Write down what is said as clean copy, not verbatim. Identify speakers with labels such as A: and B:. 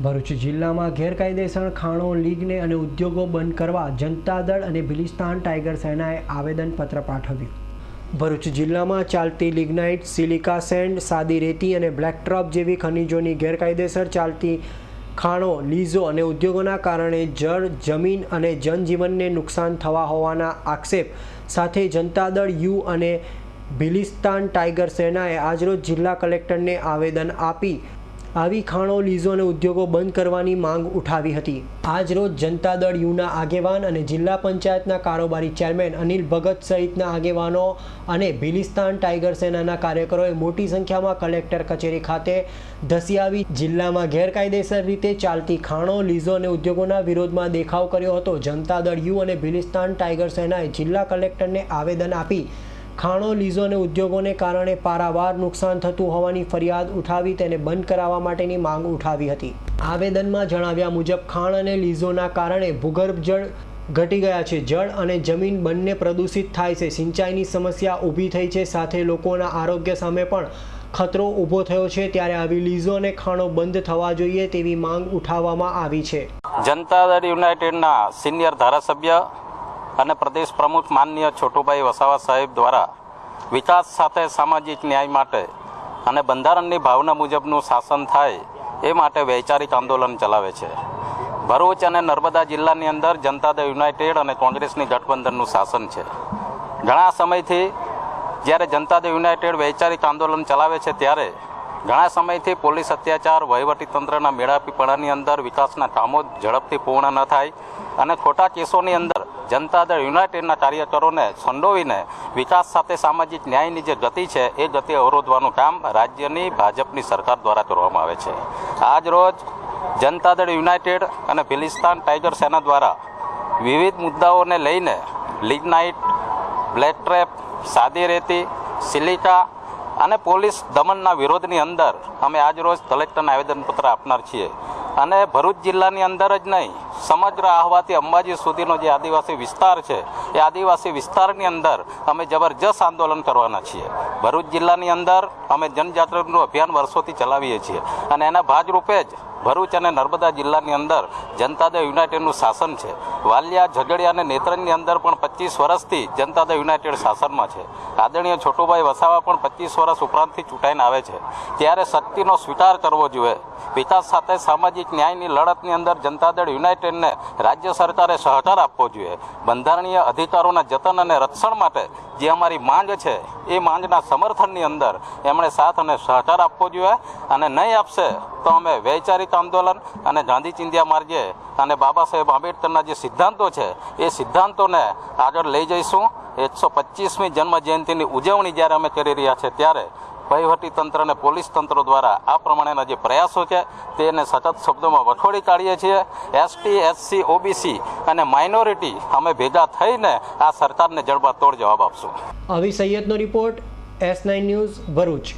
A: ભરૂચ જિલ્લામાં ગેરકાયદેસર ખાણો લીગને અને ઉદ્યોગો બંધ કરવા જનતા દળ અને ભિલિસ્તાન ટાઈગર સેનાએ આવેદનપત્ર પાઠવ્યું। ભરૂચ જિલ્લામાં ચાલતી લિગ્નાઇટ, સિલિકા સેન્ડ, સાદી રેતી અને બ્લેકટોપ જેવી ખનિજોની ગેરકાયદેસર ચાલતી ખાણો, લીઝો અને ઉદ્યોગોના કારણે જળ, જમીન અને જનજીવનને નુકસાન થવા હોવાના આક્ષેપ સાથે જનતા દળ યુ અને ભિલિસ્તાન ટાઈગર સેનાએ આજરોજ જિલ્લા કલેક્ટરને આવેદન આપી આવી ખાણો, લીઝો અને ઉદ્યોગો બંધ કરવાની માંગ ઉઠાવી હતી। આજરોજ જનતા દળ યુના આગેવાન અને જિલ્લા પંચાયતના કારોબારી ચેરમેન અનિલ ભગત સહિતના આગેવાનો અને ભિલિસ્તાન ટાઈગર સેનાના કાર્યકરોએ મોટી સંખ્યામાં કલેક્ટર કચેરી ખાતે ધસી આવી જિલ્લામાં ગેરકાયદેસર રીતે ચાલતી ખાણો, લીઝો અને ઉદ્યોગોના વિરોધમાં દેખાવ કર્યો હતો। જનતા દળ યુ અને ભિલિસ્તાન ટાઈગર સેનાએ જિલ્લા કલેક્ટરને આવેદન આપી ખાણો, લીઝો અને ઉદ્યોગોને કારણે પારાવાર નુકસાન થતું હોવાની ફરિયાદ ઉઠાવી તેને બંધ કરાવવા માટેની માંગ ઉઠાવી હતી। આવેદનમાં જણાવ્યા મુજબ ખાણ અને લીઝોના કારણે ભૂગર્ભ જળ ઘટી ગયા છે, જળ અને જમીન બંને પ્રદૂષિત થાય છે, સિંચાઈની સમસ્યા ઊભી થઈ છે, સાથે લોકોના આરોગ્ય સામે પણ ખતરો ઊભો થયો છે। ત્યારે આવી લીઝો અને ખાણો બંધ થવા જોઈએ તેવી માંગ ઉઠાવવામાં આવી છે।
B: જનતા દળ યુનાઇટેડના સિનિયર ધારાસભ્ય અને પ્રદેશ પ્રમુખ માનનીય છોટુભાઈ વસાવા સાહેબ દ્વારા વિકાસ સાથે સામાજિક ન્યાય માટે અને બંધારણની ભાવના મુજબનું શાસન થાય એ માટે વૈચારિક આંદોલન ચલાવે છે। ભરૂચ અને નર્મદા જિલ્લાની અંદર જનતા દળ યુનાઇટેડ અને કોંગ્રેસની ગઠબંધનનું શાસન છે। ઘણા સમયથી જ્યારે જનતા દળ યુનાઇટેડ વૈચારિક આંદોલન ચલાવે છે ત્યારે ઘણા સમયથી પોલીસ અત્યાચાર, વહીવટીતંત્રના મેળાપીપણાની અંદર વિકાસના કામો ઝડપથી પૂર્ણ ન થાય અને ખોટા કેસોની અંદર જનતા દળ યુનાઇટેડના કાર્યકરોને સંડોવીને વિકાસ સાથે સામાજિક ન્યાયની જે ગતિ છે એ ગતિ અવરોધવાનું કામ રાજ્યની ભાજપની સરકાર દ્વારા કરવામાં આવે છે। આજ રોજ જનતા દળ યુનાઇટેડ અને ભિલિસ્તાન ટાઈગર સેના દ્વારા વિવિધ મુદ્દાઓને લઈને લિગ્નાઇટ, બ્લેકટોપ, સાદી રેતી, સિલિકા અને પોલીસ દમનના વિરોધની અંદર અમે આજરોજ કલેક્ટરને આવેદનપત્ર આપનાર છીએ અને ભરૂચ જિલ્લાની અંદર જ નહીં, સમગ્ર આહવાથી અંબાજી સુધીનો જે આદિવાસી વિસ્તાર છે એ આદિવાસી વિસ્તારની અંદર અમે જબરજસ્ત આંદોલન કરવાના છીએ। ભરૂચ જિલ્લાની અંદર અમે જનજાગૃતિનું અભિયાન વર્ષોથી ચલાવીએ છીએ અને એના ભાગરૂપે જ ભરૂચ અને નર્મદા જિલ્લાની અંદર જનતા દળ યુનાઇટેડનું શાસન છે। વાલિયા, ઝઘડિયા અને નેત્રંગની અંદર પણ 25 વર્ષથી જનતા દળ યુનાઇટેડ શાસનમાં છે। આદરણીય છોટુભાઈ વસાવા પણ 25 વર્ષ ઉપરાંતથી ચૂંટાઈને આવે છે, ત્યારે શક્તિનો સ્વીકાર કરવો જોઈએ। વિકાસ સાથે સામાજિક ન્યાયની લડતની અંદર જનતા દળ યુનાઇટેડને રાજ્ય સરકારે સહકાર આપવો જોઈએ। બંધારણીય અધિકારોના જતન અને રક્ષણ માટે જે અમારી માંગ છે એ માંગના સમર્થનની અંદર એમણે સાથ અને સહકાર આપવો જોઈએ અને નહીં આપશે તો અમે વૈચારિક આંદોલન અને ગાંધી ચિંધ્યા માર્ગે અને બાબા સાહેબ આંબેડકરના જે સિદ્ધાંતો છે એ સિદ્ધાંતોને આગળ લઈ જઈશું। 125મી જન્મ જયંતિની ઉજવણી જ્યારે અમે કરી રહ્યા છીએ ત્યારે વહીવટીતંત્ર અને પોલીસ તંત્ર દ્વારા આ પ્રમાણેના જે પ્રયાસો છે તેને સતત શબ્દોમાં વખોડી કાઢીએ છીએ। એસટી, એસસી, ઓબીસી અને માઇનોરિટી અમે ભેગા થઈને આ સરકારને જડબાતોડ જવાબ આપશું।
A: અવી સૈયદનો રિપોર્ટ, S9 ન્યૂઝ, ભરૂચ।